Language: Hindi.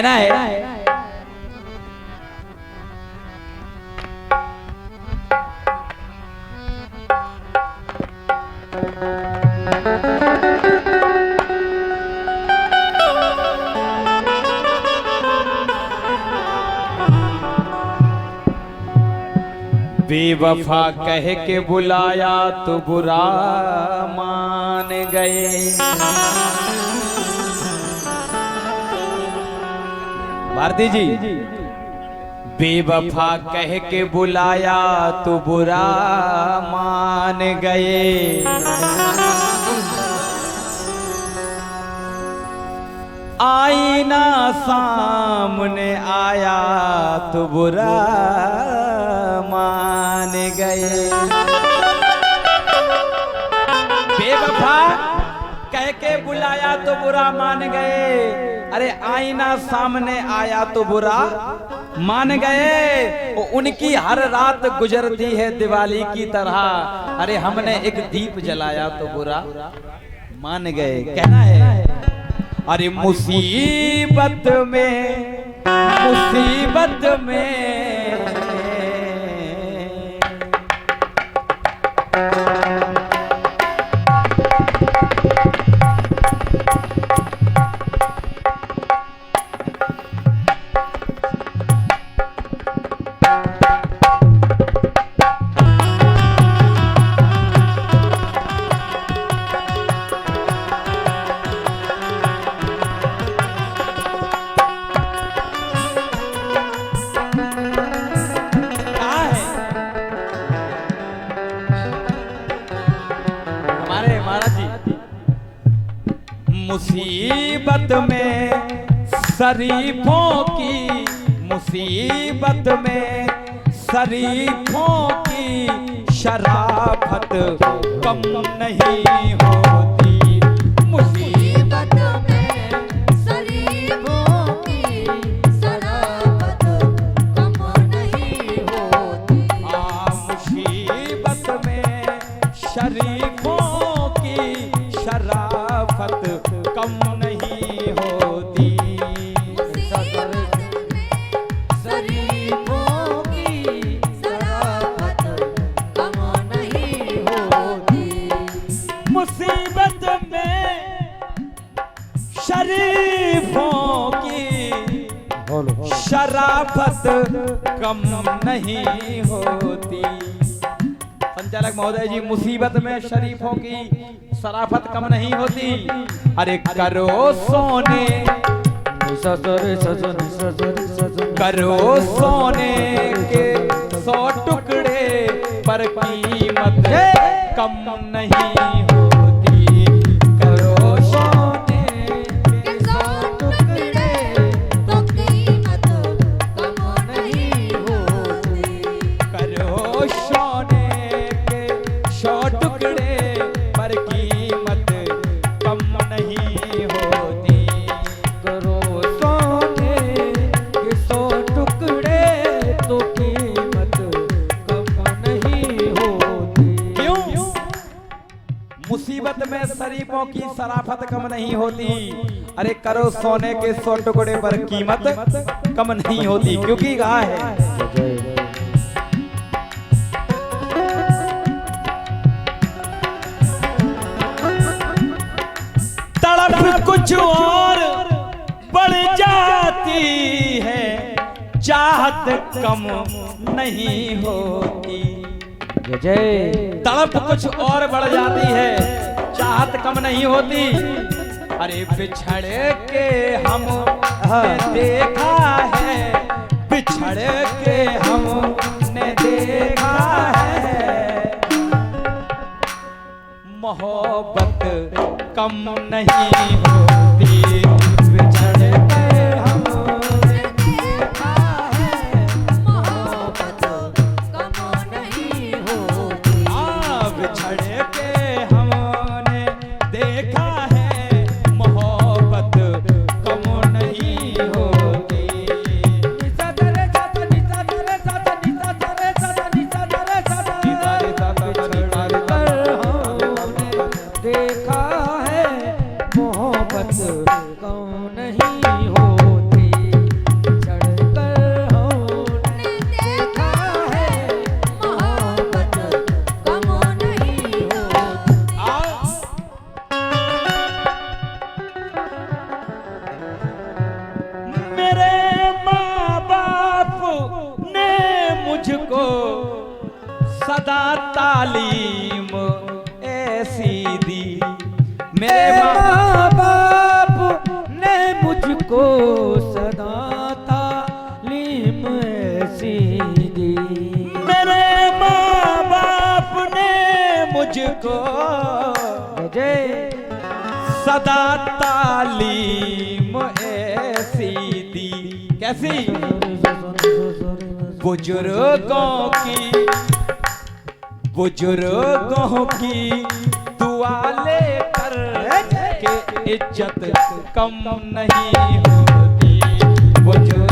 कहना है बेवफा कह के बुलाया तो बुरा मान गए। भारती जी, बेवफा कह के बुलाया तो बुरा मान गए। आईना सामने आया तो बुरा मान गए। बेवफा कह के बुलाया तो बुरा मान गए। अरे आईना सामने आया तो बुरा मान गए। उनकी हर रात गुजरती है दिवाली की तरह। अरे हमने एक दीप जलाया तो बुरा मान गए। कहना है अरे मुसीबत में मुसीबत में शरीफों की, मुसीबत में शरीफों की शराफत कम नहीं होती। मुसीबत में शरीफों की शराफत कम नहीं होती। मुसीबत में शरीफों की शराफत कम नहीं होती। मुसीबत में शरीफों की शराफत कम नहीं होती। मुसीबत में शरीफों की शराफत कम नहीं होती। संचालक महोदय जी, मुसीबत में शरीफों की शराफत कम नहीं होती। अरे करो सोने, करो सोने के 100 टुकड़े पर कीमत कम नहीं होती। करो सोने के 100 टुकड़े तो कीमत कम नहीं होती। करो सोने के 100 टुकड़े पर कीमत कम नहीं होती। करो सोने के 100 टुकड़े तो कीमत कम नहीं होती। क्यों? मुसीबत में शरीफों की शराफत कम नहीं होती। अरे करो सोने के 100 टुकड़े पर कीमत कम नहीं होती। क्योंकि कहा है तड़प कुछ और बढ़ जाती है, चाहत कम नहीं होती। तड़प कुछ और बढ़ जाती है, चाहत कम नहीं होती। अरे बिछड़ के हमने देखा है, बिछड़ के हमने देखा है, मोहब्बत कम नहीं होती। बिछड़ के हमने देखा है, मोहब्बत कम नहीं होती। बिछड़ के हमने देखा है, मोहब्बत कम नहीं होती। निसा दरे साता, निसा दरे साता, निसा दरे साता, निसा दरे साता, बिछड़ कर हमने देखा है, मोहब्बत सदा तालीम ऐसी दी। मेरे माँ बाप ने मुझको सदा तालीम ऐसी दी। मेरे माँ बाप ने मुझको सदा तालीम ऐसी दी। कैसी? बुजुर्गों की दुआ लेकर के इज्जत कम नहीं होती। बुजुर्गों